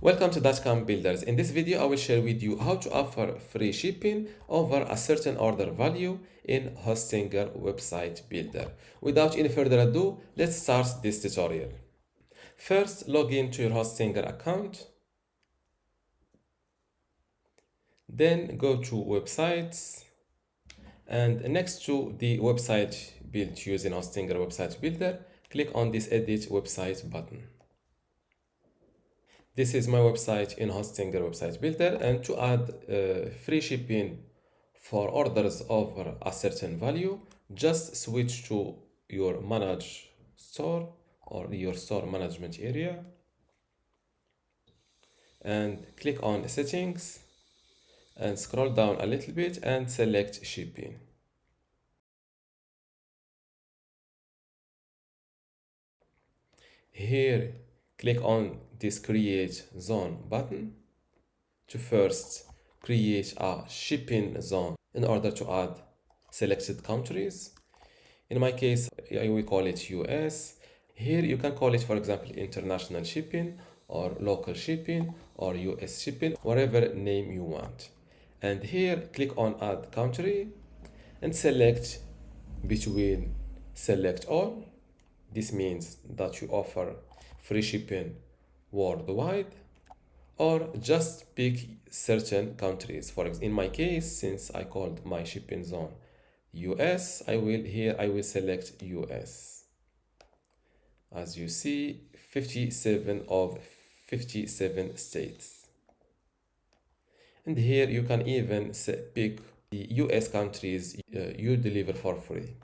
Welcome to dotcom builders. In this video, I will share with you how to offer free shipping over a certain order value in Hostinger website builder. Without any further ado, let's start this tutorial. First, log in to your Hostinger account. Then go to websites, and next to the website built using Hostinger website builder, click on this edit website button. This is my website in Hostinger website builder, and to add free shipping for orders over a certain value, just switch to your manage store or your store management area and click on settings and scroll down a little bit and select shipping. Here, click on this create zone button to first create a shipping zone in order to add selected countries. In my case, I will call it US. Here you can call it, for example, international shipping or local shipping or US shipping, whatever name you want. And here click on add country and select between select all. This means that you offer free shipping worldwide, or just pick certain countries. For example, in my case, since I called my shipping zone US, I will select US. As you see, 57 of 57 states. And here you can even pick the US countries you deliver for free.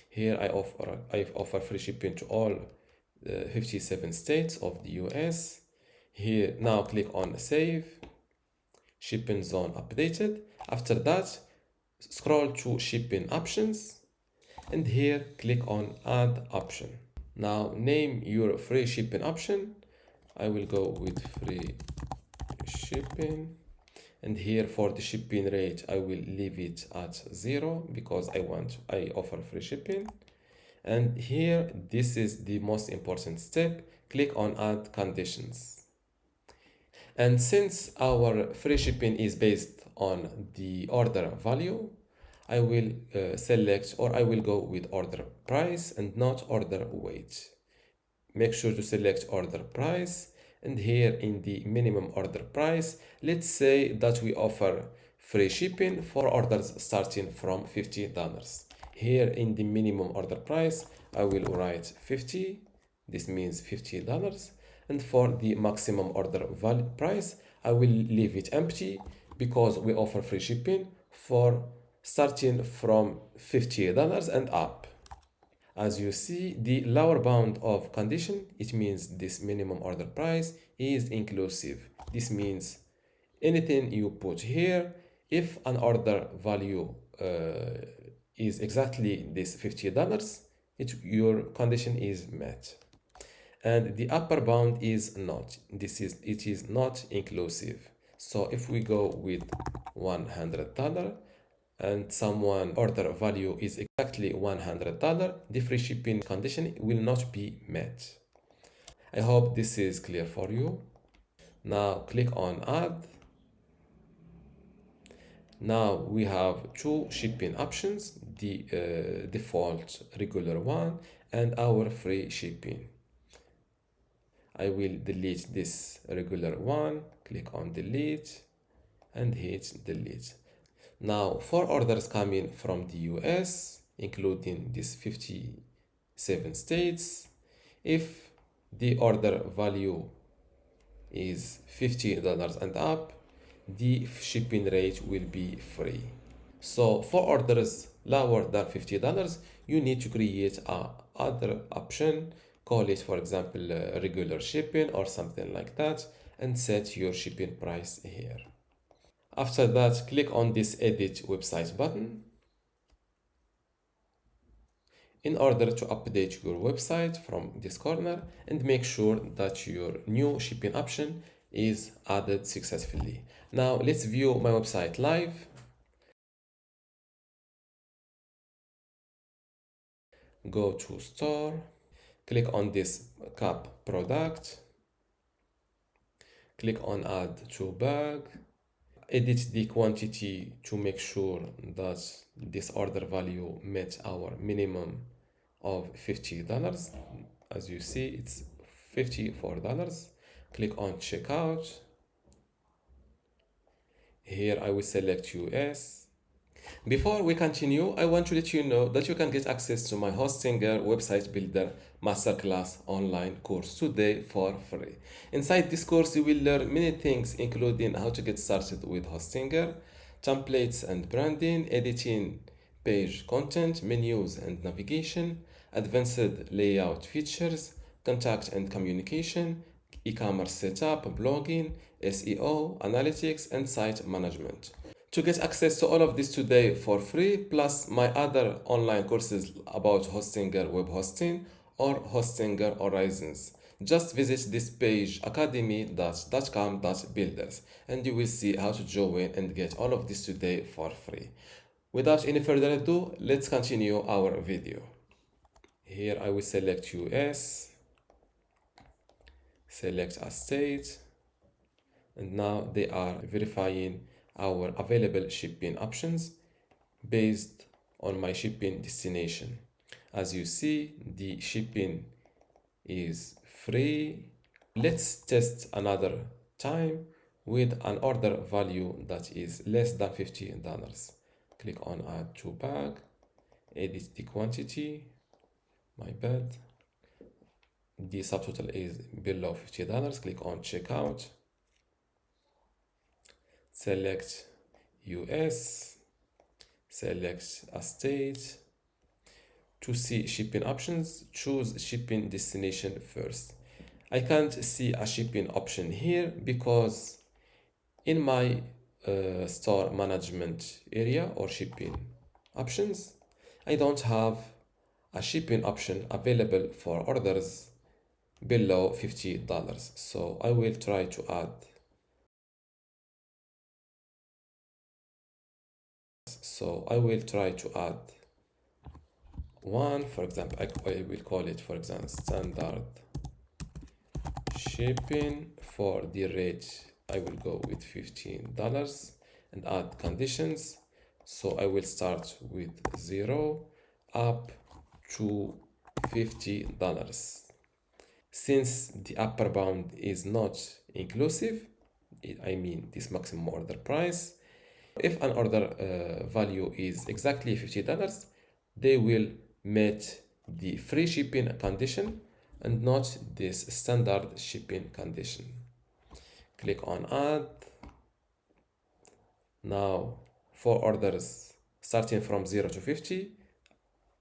Here I offer free shipping to all 57 states of the US. Here now click on save, shipping zone updated. After that, scroll to shipping options and here click on add option. Now name your free shipping option. I will go with free shipping, and here for the shipping rate I will leave it at 0 because I offer free shipping. And here, this is the most important step, click on add conditions. And since our free shipping is based on the order value, I will select, or I will go with order price and not order weight. Make sure to select order price, and here in the minimum order price, let's say that we offer free shipping for orders starting from $50. Here in the minimum order price, I will write 50. This means $50. And for the maximum order value price, I will leave it empty because we offer free shipping for starting from $50 and up. As you see, the lower bound of condition, it means this minimum order price is inclusive. This means anything you put here, if an order value is exactly this $50, your condition is met. And the upper bound is not. It is not inclusive. So if we go with $100 and someone order value is exactly $100, the free shipping condition will not be met. I hope this is clear for you. Now click on add. Now we have two shipping options, the default regular one and our free shipping. I will delete this regular one, click on delete and hit delete. Now for orders coming from the US, including these 57 states, if the order value is $50 and up, the shipping rate will be free. So for orders lower than $50, you need to create a other option, call it for example regular shipping or something like that, and set your shipping price here. After that, click on this edit website button in order to update your website from this corner and make sure that your new shipping option is added successfully. Now let's view my website live. Go to store, click on this cup product, click on add to bag, edit the quantity to make sure that this order value met our minimum of $50. As you see, it's $54. Click on checkout. Here I will select US. Before we continue, I want to let you know that you can get access to my Hostinger Website Builder Masterclass online course today for free. Inside this course, you will learn many things, including how to get started with Hostinger, templates and branding, editing page content, menus and navigation, advanced layout features, contact and communication, e-commerce setup, blogging, SEO, analytics, and site management. To get access to all of this today for free, plus my other online courses about Hostinger web hosting or Hostinger Horizons, just visit this page academy.dotcom.builders and you will see how to join and get all of this today for free. Without any further ado, let's continue our video. Here I will select US, select a state, and now they are verifying our available shipping options based on my shipping destination. As you see, the shipping is free. Let's test another time with an order value that is less than $50. Click on add to bag, edit the quantity, my bad. The subtotal is below $50. Click on checkout, select US, select a state. To see shipping options, choose shipping destination first. I can't see a shipping option here because in my store management area or shipping options, I don't have a shipping option available for orders below $50. So I will try to add. One, for example, I will call it, for example, standard shipping. For the rate, I will go with $15 and add conditions. So I will start with 0 up to $50. Since the upper bound is not inclusive, I mean this maximum order price, if an order value is exactly $50, they will meet the free shipping condition and not this standard shipping condition. Click on add. Now for orders starting from 0 to 50,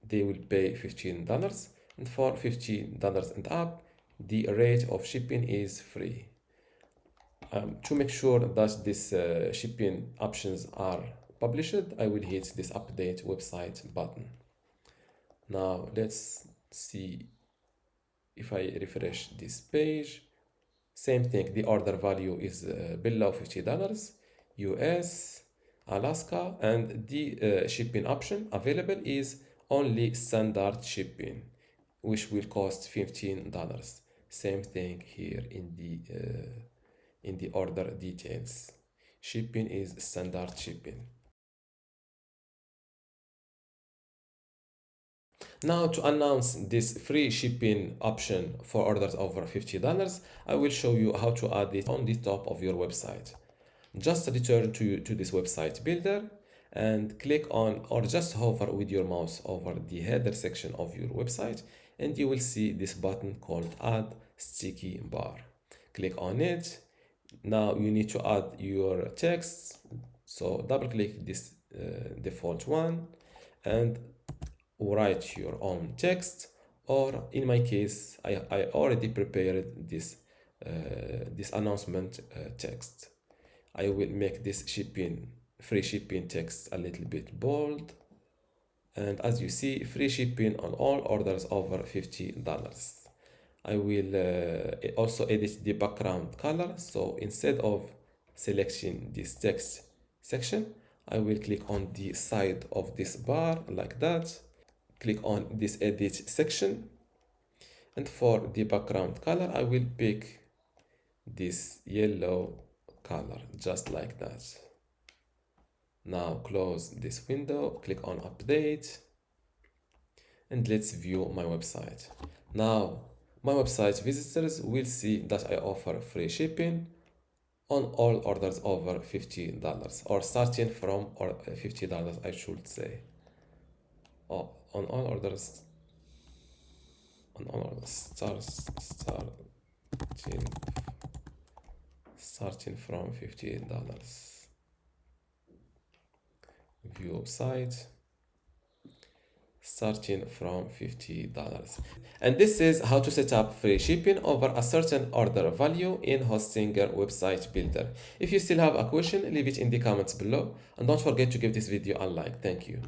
they will pay $15, and for $50 and up, the rate of shipping is free. To make sure that these shipping options are published, I will hit this update website button. Now let's see if I refresh this page. Same thing, the order value is below $50, US, Alaska, and the shipping option available is only standard shipping, which will cost $15. Same thing here in the order details. Shipping is standard shipping. Now to announce this free shipping option for orders over $50, I will show you how to add it on the top of your website. Just return to this website builder and click on, or just hover with your mouse over the header section of your website, and you will see this button called add sticky bar. Click on it. Now you need to add your text, so double click this default one and write your own text, or in my case I already prepared this announcement text. I will make this free shipping text a little bit bold, and as you see, free shipping on all orders over $50. I will also edit the background color. So instead of selecting this text section, I will click on the side of this bar like that. Click on this edit section. And for the background color, I will pick this yellow color, just like that. Now close this window, click on update, and let's view my website. Now my website visitors will see that I offer free shipping on all orders over $50, or starting from $50, I should say. Oh, on all orders starting from $50. View site starting from $50. And this is how to set up free shipping over a certain order value in Hostinger website builder. If you still have a question, leave it in the comments below, and don't forget to give this video a like. Thank you.